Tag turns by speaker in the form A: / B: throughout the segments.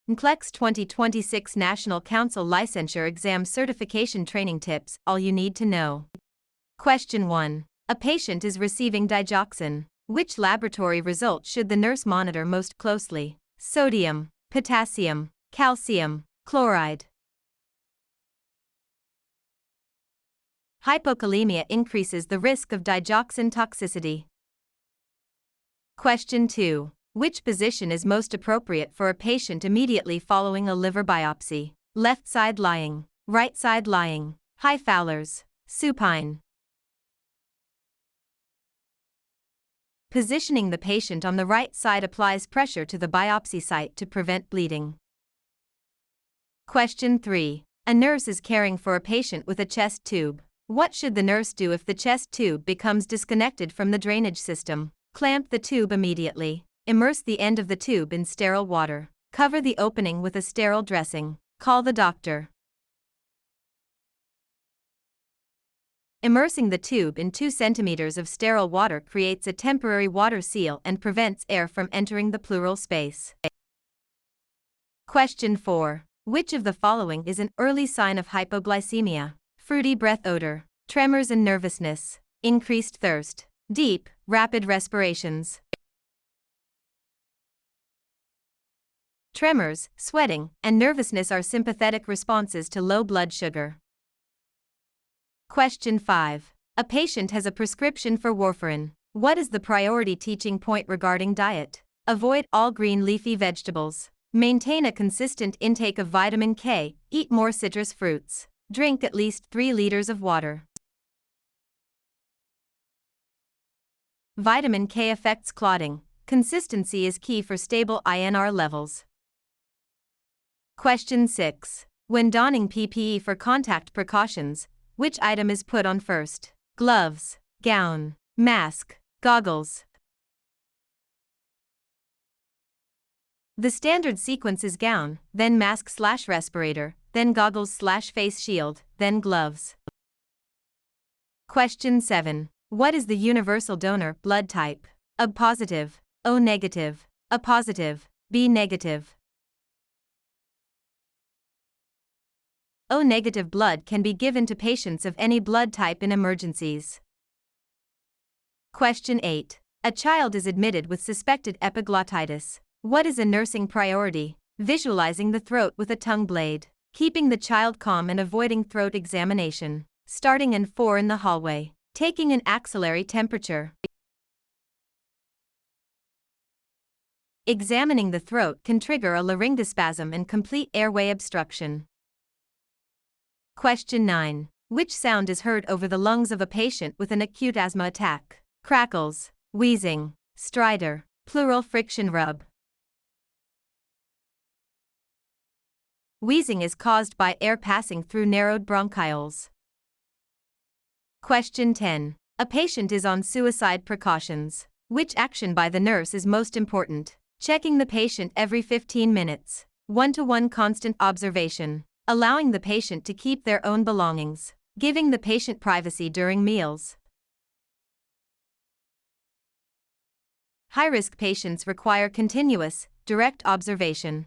A: NCLEX 2026 National Council Licensure Exam Certification Training Tips, all you need to know. Question 1. A patient is receiving digoxin. Which laboratory result should the nurse monitor most closely? Sodium, potassium, calcium, chloride. Hypokalemia increases the risk of digoxin toxicity. Question 2. Which position is most appropriate for a patient immediately following a liver biopsy? Left side lying, right side lying, high Fowler's, supine. Positioning the patient on the right side applies pressure to the biopsy site to prevent bleeding. Question 3. A nurse is caring for a patient with a chest tube. What should the nurse do if the chest tube becomes disconnected from the drainage system? Clamp the tube immediately. Immerse the end of the tube in sterile water. Cover the opening with a sterile dressing. Call the doctor. Immersing the tube in 2 centimeters of sterile water creates a temporary water seal and prevents air from entering the pleural space. Question 4. Which of the following is an early sign of hypoglycemia? Fruity breath odor, tremors and nervousness, increased thirst, deep, rapid respirations. Tremors, sweating, and nervousness are sympathetic responses to low blood sugar. Question 5. A patient has a prescription for warfarin. What is the priority teaching point regarding diet? Avoid all green leafy vegetables. Maintain a consistent intake of vitamin K, eat more citrus fruits. Drink at least 3 liters of water. Vitamin K affects clotting. Consistency is key for stable INR levels. Question 6. When donning PPE for contact precautions, which item is put on first? Gloves, gown, mask, goggles. The standard sequence is gown, then mask/respirator, then goggles/face shield, then gloves. Question 7. What is the universal donor blood type? AB positive, O negative, A positive, B negative. O negative blood can be given to patients of any blood type in emergencies. Question 8. A child is admitted with suspected epiglottitis. What is a nursing priority? Visualizing the throat with a tongue blade, keeping the child calm and avoiding throat examination, starting in 4 in the hallway, taking an axillary temperature. Examining the throat can trigger a laryngospasm and complete airway obstruction. Question 9. Which sound is heard over the lungs of a patient with an acute asthma attack? Crackles, wheezing, stridor, pleural friction rub. Wheezing is caused by air passing through narrowed bronchioles. Question 10. A patient is on suicide precautions. Which action by the nurse is most important? Checking the patient every 15 minutes. 1-to-1 constant observation. Allowing the patient to keep their own belongings. Giving the patient privacy during meals. High-risk patients require continuous, direct observation.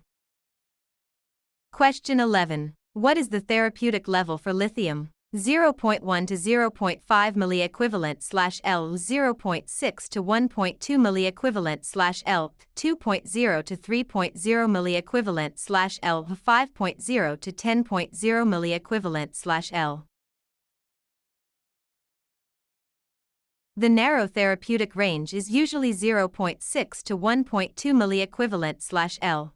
A: Question 11. What is the therapeutic level for lithium? 0.1 to 0.5 milliequivalent/L, 0.6 to 1.2 milliequivalent/L, 2.0 to 3.0 milliequivalent/L, 5.0 to 10.0 milliequivalent/L. The narrow therapeutic range is usually 0.6 to 1.2 milliequivalent/L.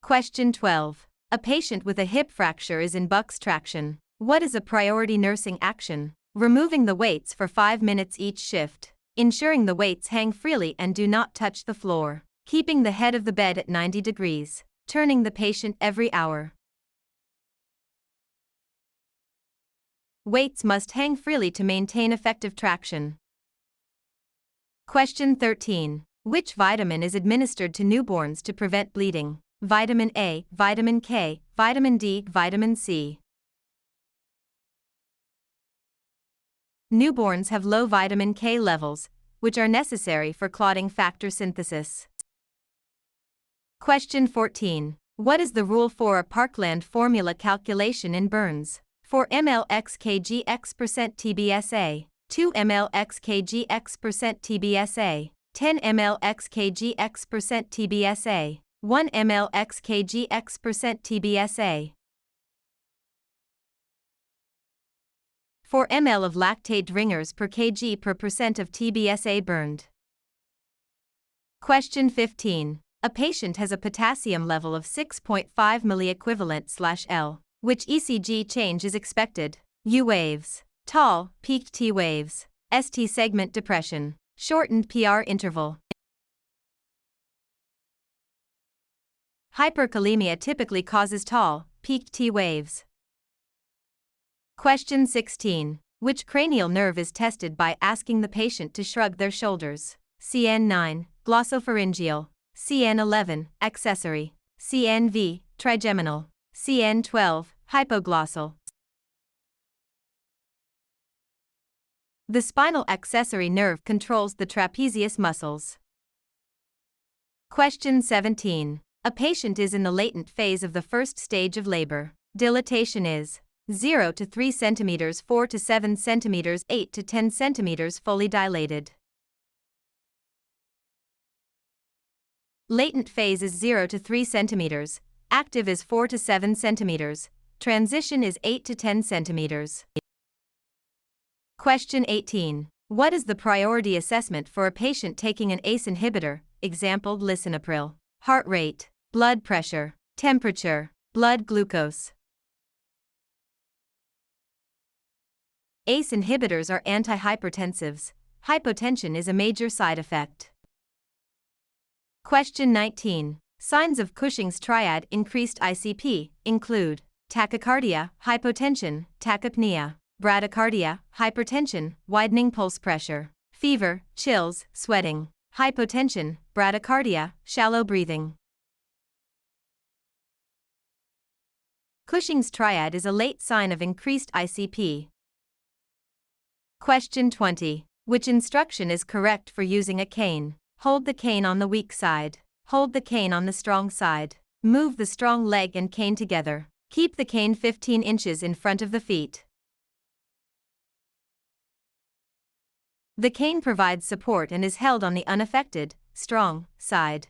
A: Question 12. A patient with a hip fracture is in Buck's traction. What is a priority nursing action? Removing the weights for 5 minutes each shift. Ensuring the weights hang freely and do not touch the floor. Keeping the head of the bed at 90 degrees. Turning the patient every hour. Weights must hang freely to maintain effective traction. Question 13. Which vitamin is administered to newborns to prevent bleeding? Vitamin A, vitamin K, vitamin D, vitamin C. Newborns have low vitamin K levels, which are necessary for clotting factor synthesis. Question 14. What is the rule for a Parkland formula calculation in burns? 4 ml x kg x% TBSA, 2 ml x kg x% TBSA, 10 ml x kg x% TBSA, 1 ml x kg x% TBSA. 4 ml of lactate ringers per kg per percent of TBSA burned. Question 15. A patient has a potassium level of 6.5 milliequivalent/L. Which ECG change is expected? U waves, tall, peaked T waves, ST segment depression, shortened PR interval. Hyperkalemia typically causes tall, peaked T waves. Question 16. Which cranial nerve is tested by asking the patient to shrug their shoulders? CN9, glossopharyngeal, CN11, accessory, CNV, trigeminal, CN12, hypoglossal. The spinal accessory nerve controls the trapezius muscles. Question 17. A patient is in the latent phase of the first stage of labor. Dilatation is 0 to 3 cm, 4 to 7 cm, 8 to 10 cm fully dilated. Latent phase is 0 to 3 cm, active is 4 to 7 cm, transition is 8 to 10 cm. Question 18. What is the priority assessment for a patient taking an ACE inhibitor, example lisinopril? Heart rate, blood pressure, temperature, blood glucose. ACE inhibitors are antihypertensives. Hypotension is a major side effect. Question 19. Signs of Cushing's triad increased ICP include tachycardia, hypotension, tachypnea, bradycardia, hypertension, widening pulse pressure, fever, chills, sweating, hypotension, bradycardia, shallow breathing. Cushing's triad is a late sign of increased ICP. Question 20. Which instruction is correct for using a cane? Hold the cane on the weak side. Hold the cane on the strong side. Move the strong leg and cane together. Keep the cane 15 inches in front of the feet. The cane provides support and is held on the unaffected, strong, side.